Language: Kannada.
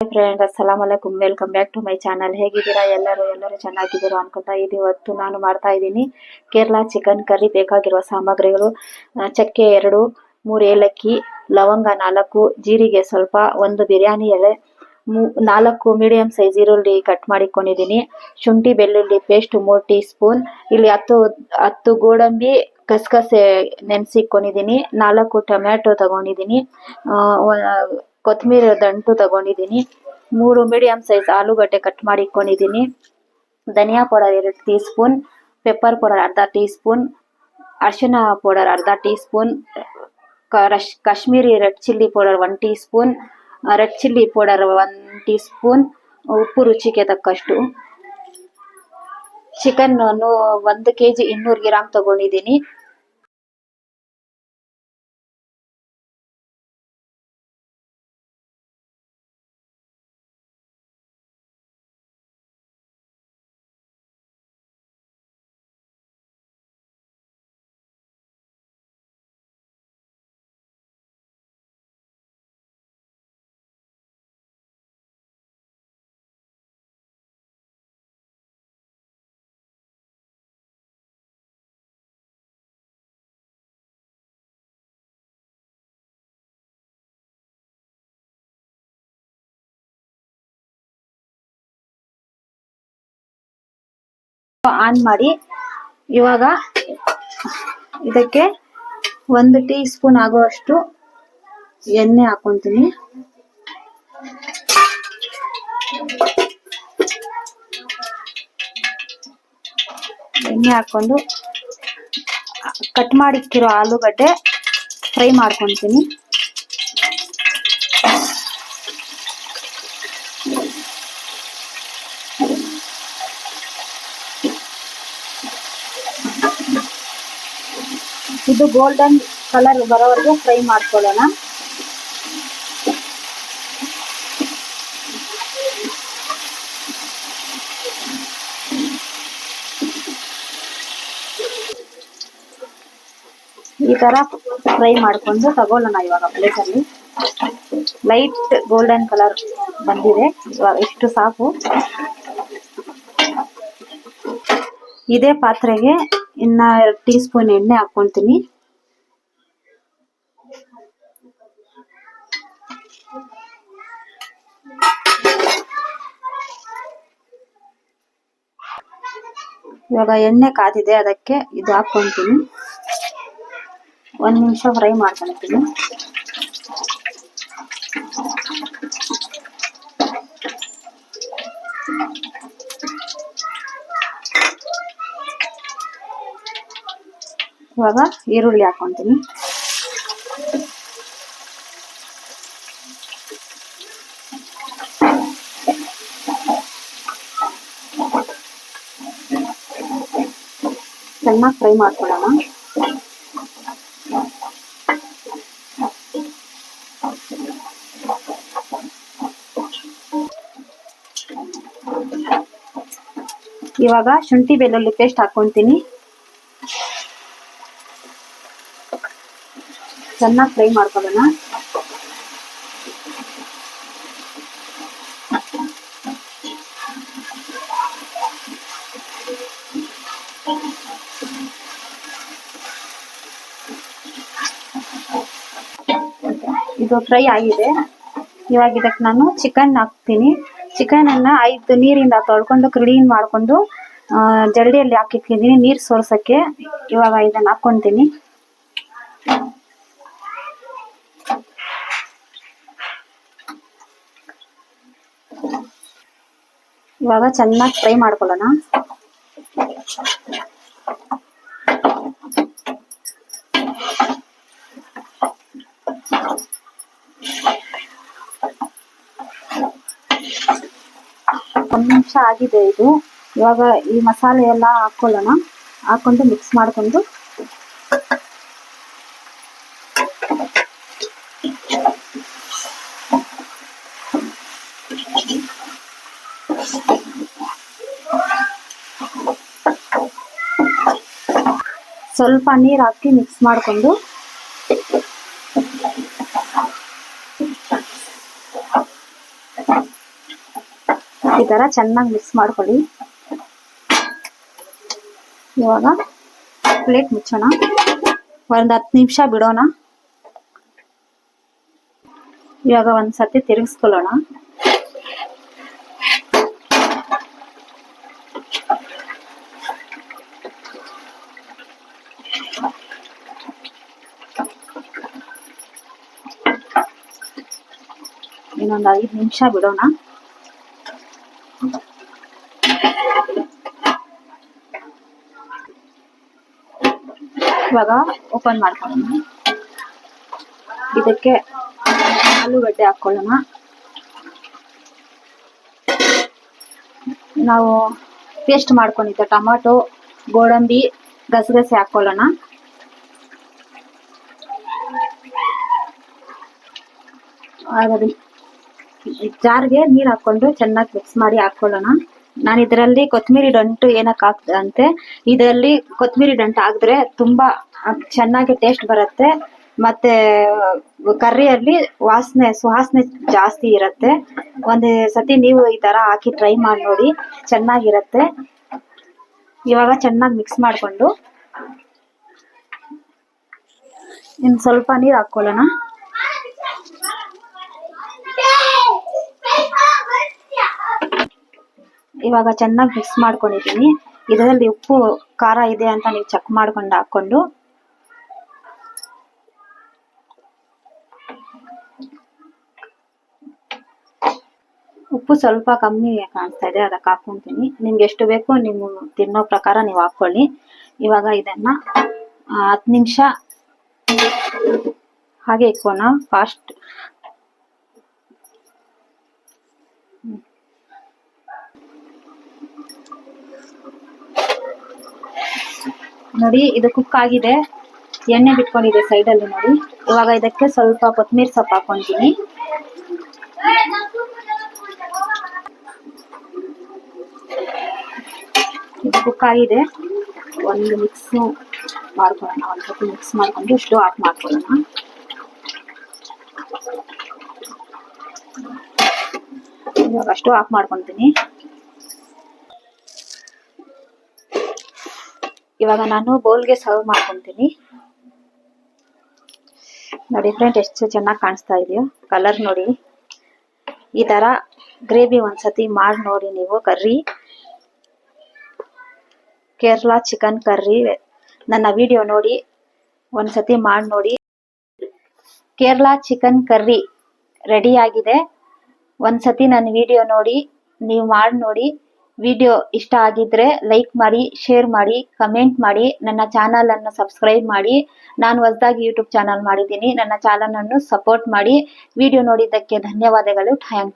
ಫ್ರೆಂಡ್ ಅಸ್ಸಲಾಂ ಅಲೈಕುಮ್, welcome back to my channel. ಹೇಗಿದ್ದೀರಾ ಎಲ್ಲರೂ ಚೆನ್ನಾಗಿದ್ದೀರಾ ಅನ್ಕೊತಾ ಇದು ಇವತ್ತು ನಾನು ಮಾಡ್ತಾ ಇದ್ದೀನಿ ಕೇರಳ ಚಿಕನ್ ಕರಿ. ಬೇಕಾಗಿರುವ ಸಾಮಗ್ರಿಗಳು: ಚಕ್ಕೆ 2, 3 ಏಲಕ್ಕಿ, ಲವಂಗ 4, ಜೀರಿಗೆ ಸ್ವಲ್ಪ, 1 ಬಿರಿಯಾನಿ ಎಲೆ, 4 ಮೀಡಿಯಂ ಸೈಜ್ ಈರುಳ್ಳಿ ಕಟ್ ಮಾಡಿಕೊಂಡಿದ್ದೀನಿ, ಶುಂಠಿ ಬೆಳ್ಳುಳ್ಳಿ ಪೇಸ್ಟ್ 3 ಟೀ ಸ್ಪೂನ್, ಇಲ್ಲಿ 10 ಗೋಡಂಬಿ ಕಸಕಸೆ ನೆನೆಸಿಕೊಂಡಿದ್ದೀನಿ, 4 ಟೊಮ್ಯಾಟೊ ತಗೊಂಡಿದ್ದೀನಿ, ಕೊತ್ತಂಬರಿ ದಂಟು ತಗೊಂಡಿದ್ದೀನಿ, 3 ಮೀಡಿಯಂ ಸೈಜ್ ಆಲೂಗಡ್ಡೆ ಕಟ್ ಮಾಡಿಕೊಂಡಿದ್ದೀನಿ, ಧನಿಯಾ powder 2 teaspoon, pepper powder ಅರ್ಧ ಟೀ ಸ್ಪೂನ್, ಅರಿಶಿನ ಪೌಡರ್ ಅರ್ಧ teaspoon, Kashmiri red chilli powder 1 teaspoon, red chilli powder 1 teaspoon, ಉಪ್ಪು ರುಚಿಗೆ ತಕ್ಕಷ್ಟು. ಚಿಕನ್ 1 kg 200 ಗ್ರಾಮ್ ತಗೊಂಡಿದ್ದೀನಿ. ಆನ್ ಮಾಡಿ ಇವಾಗ ಇದಕ್ಕೆ 1 ಟೀ ಸ್ಪೂನ್ ಆಗುವಷ್ಟು ಎಣ್ಣೆ ಹಾಕೊಂತೀನಿ. ಎಣ್ಣೆ ಹಾಕೊಂಡು ಕಟ್ ಮಾಡಿಕ್ಕಿರೋ ಆಲೂಗಡ್ಡೆ ಫ್ರೈ ಮಾಡ್ಕೊತೀನಿ. ಇದು ಗೋಲ್ಡನ್ ಕಲರ್ ಬರೋವರೆಗೂ ಫ್ರೈ ಮಾಡ್ಕೊಳ್ಳೋಣ. ಈ ತರ ಫ್ರೈ ಮಾಡ್ಕೊಂಡು ತಗೊಳ್ಳೋಣ. ಇವಾಗ ಪ್ಲೇಟಲ್ಲಿ ಲೈಟ್ ಗೋಲ್ಡನ್ ಕಲರ್ ಬಂದಿದೆ, ಇವಾಗ ಇಷ್ಟು ಸಾಕು. ಇದೇ ಪಾತ್ರೆಗೆ ಇನ್ನ 2 ಟೀ ಸ್ಪೂನ್ ಎಣ್ಣೆ ಹಾಕೊಂತೀನಿ. ಇವಾಗ ಎಣ್ಣೆ ಕಾದಿದೆ, ಅದಕ್ಕೆ ಇದು ಹಾಕೊಂತೀನಿ. 1 ನಿಮಿಷ ಫ್ರೈ ಮಾಡ್ಕೊಳ್ತೀನಿ. ಇವಾಗ ಈರುಳ್ಳಿ ಹಾಕೊಂತೀನಿ. ಚೆನ್ನಾಗಿ ಫ್ರೈ ಮಾಡ್ಕೊಳ್ಳೋಣ. ಇವಾಗ ಶುಂಠಿ ಬೆಳ್ಳುಳ್ಳಿ ಪೇಸ್ಟ್ ಹಾಕೊಂತೀನಿ. ಚೆನ್ನಾಗಿ ಫ್ರೈ ಮಾಡ್ಕೊಳ್ಳೋಣ. ಇದು ಫ್ರೈ ಆಗಿದೆ. ಇವಾಗ ಇದಕ್ಕೆ ನಾನು ಚಿಕನ್ ಹಾಕ್ತೀನಿ. ಚಿಕನ್ ಅನ್ನ 5 ನೀರಿಂದ ತೊಳ್ಕೊಂಡು ಕ್ಲೀನ್ ಮಾಡ್ಕೊಂಡು ಜರಡಿಯಲ್ಲಿ ಹಾಕಿಟ್ಟಿದ್ದೀನಿ ನೀರು ಸೋರ್ಸಕ್ಕೆ. ಇವಾಗ ಇದನ್ನ ಹಾಕೊಂತೀನಿ. ಇವಾಗ ಚೆನ್ನಾಗಿ ಫ್ರೈ ಮಾಡ್ಕೊಳ್ಳೋಣ. ಒಂದು ನಿಮಿಷ ಆಗಿದೆ ಇದು. ಇವಾಗ ಈ ಮಸಾಲೆ ಎಲ್ಲ ಹಾಕೊಳ್ಳೋಣ. ಹಾಕೊಂಡು ಮಿಕ್ಸ್ ಮಾಡ್ಕೊಂಡು ಸ್ವಲ್ಪ ನೀರು ಹಾಕಿ ಮಿಕ್ಸ್ ಮಾಡ್ಕೊಂಡು ಈ ತರ ಚೆನ್ನಾಗಿ ಮಿಕ್ಸ್ ಮಾಡ್ಕೊಳ್ಳಿ. ಇವಾಗ ಪ್ಲೇಟ್ ಮುಚ್ಚೋಣ, ಒಂದು 10 ನಿಮಿಷ ಬಿಡೋಣ. ಇವಾಗ ಒಂದ್ಸತಿ ತಿರುಗಿಸ್ಕೊಳ್ಳೋಣ. ಇನ್ನೊಂದು 5 ನಿಮಿಷ ಬಿಡೋಣ. ಇವಾಗ ಓಪನ್ ಮಾಡ್ಕೊಳ್ಳೋಣ. ಇದಕ್ಕೆ ಆಲೂಗಡ್ಡೆ ಹಾಕೊಳ್ಳೋಣ. ನಾವು ಪೇಸ್ಟ್ ಮಾಡ್ಕೊಂಡಿದ್ದ ಟೊಮಾಟೊ, ಗೋಡಂಬಿ, ಗಸಗಸೆ ಹಾಕೊಳ್ಳೋಣ. ಜಾರ್ಗೆ ನೀರು ಹಾಕೊಂಡು ಚೆನ್ನಾಗಿ ಮಿಕ್ಸ್ ಮಾಡಿ ಹಾಕೊಳ್ಳೋಣ. ನಾನು ಇದರಲ್ಲಿ ಕೊತ್ತಂಬರಿ ದಂಟು ಏನಕ್ಕೆ ಹಾಕ್ದೆ ಅಂತೆ, ಇದರಲ್ಲಿ ಕೊತ್ತಂಬರಿ ದಂಟು ಹಾಕಿದ್ರೆ ತುಂಬಾ ಚೆನ್ನಾಗಿ ಟೇಸ್ಟ್ ಬರುತ್ತೆ. ಮತ್ತೆ ಕರ್ರಿಯಲ್ಲಿ ಸುವಾಸನೆ ಜಾಸ್ತಿ ಇರುತ್ತೆ. ಒಂದು ಸತಿ ನೀವು ಈ ತರ ಹಾಕಿ ಟ್ರೈ ಮಾಡಿ ನೋಡಿ, ಚೆನ್ನಾಗಿರುತ್ತೆ. ಇವಾಗ ಚೆನ್ನಾಗಿ ಮಿಕ್ಸ್ ಮಾಡ್ಕೊಂಡು ಇನ್ನು ಸ್ವಲ್ಪ ನೀರು ಹಾಕೊಳ್ಳೋಣ. ಇವಾಗ ಚೆನ್ನಾಗಿ ಮಿಕ್ಸ್ ಮಾಡ್ಕೊಂಡಿದ್ದೀನಿ. ಇದರಲ್ಲಿ ಉಪ್ಪು ಖಾರ ಇದೆ ಅಂತ ನೀವು ಚೆಕ್ ಮಾಡ್ಕೊಂಡು ಹಾಕೊಂಡು, ಉಪ್ಪು ಸ್ವಲ್ಪ ಕಮ್ಮಿ ಕಾಣಿಸ್ತಾ ಇದೆ, ಅದಕ್ಕೆ ಹಾಕೊಂತೀನಿ. ನಿಮ್ಗೆ ಎಷ್ಟು ಬೇಕು ನೀವು ತಿನ್ನೋ ಪ್ರಕಾರ ನೀವು ಹಾಕೊಳ್ಳಿ. ಇವಾಗ ಇದನ್ನ 10 ನಿಮಿಷ ಹಾಗೆ ಇಕ್ಕೋಣ ಫಾಸ್ಟ್. ನೋಡಿ ಇದು ಕುಕ್ ಆಗಿದೆ, ಎಣ್ಣೆ ಬಿಟ್ಕೊಂಡಿದೆ ಸೈಡಲ್ಲಿ ನೋಡಿ. ಇವಾಗ ಇದಕ್ಕೆ ಸ್ವಲ್ಪ ಕೊತ್ತಂಬರಿ ಸೊಪ್ಪು ಹಾಕೊಂತೀನಿ. ಇದು ಕುಕ್ ಆಗಿದೆ, ಒಂದು ಮಿಕ್ಸ್ ಮಾಡ್ಕೊಳ್ಳೋಣ. ಒಂದು ಸ್ವಲ್ಪ ಮಿಕ್ಸ್ ಮಾಡ್ಕೊಂಡು ಸ್ಟವ್ ಆಫ್ ಮಾಡ್ಕೊಳ್ಳೋಣ. ಇವಾಗ ಸ್ಟವ್ ಆಫ್ ಮಾಡ್ಕೊತೀನಿ. ಇವಾಗ ನಾನು ಬೌಲ್ಗೆ ಸರ್ವ್ ಮಾಡ್ಕೊತೀನಿ. ನೋಡಿ ಫ್ರೆಂಡ್, ಎಷ್ಟು ಚೆನ್ನಾಗಿ ಕಾಣಿಸ್ತಾ ಇದೆಯೋ ಕಲರ್ ನೋಡಿ. ಈ ತರ ಗ್ರೇವಿ ಒಂದ್ಸತಿ ಮಾಡಿ ನೋಡಿ ನೀವು. ಕರ್ರಿ, ಕೇರಳ ಚಿಕನ್ ಕರ್ರಿ ನನ್ನ ವಿಡಿಯೋ ನೋಡಿ ಒಂದ್ಸತಿ ಮಾಡಿ ನೋಡಿ. ಕೇರಳ ಚಿಕನ್ ಕರ್ರಿ ರೆಡಿ ಆಗಿದೆ. ಒಂದ್ಸತಿ ನನ್ನ ವಿಡಿಯೋ ನೋಡಿ, ನೀವು ಮಾಡಿ ನೋಡಿ. ವಿಡಿಯೋ ಇಷ್ಟ ಆಗಿದ್ರೆ ಲೈಕ್ ಮಾಡಿ, ಶೇರ್ ಮಾಡಿ, ಕಮೆಂಟ್ ಮಾಡಿ, ನನ್ನ ಚಾನಲ್ ಅನ್ನು ಸಬ್ಸ್ಕ್ರೈಬ್ ಮಾಡಿ. ನಾನು ಹೊಸದಾಗಿ ಯೂಟ್ಯೂಬ್ ಚಾನಲ್ ಮಾಡಿದ್ದೀನಿ, ನನ್ನ ಚಾನಲ್ ಅನ್ನು ಸಪೋರ್ಟ್ ಮಾಡಿ. ವಿಡಿಯೋ ನೋಡಿದ್ದಕ್ಕೆ ಧನ್ಯವಾದಗಳು. Thank you.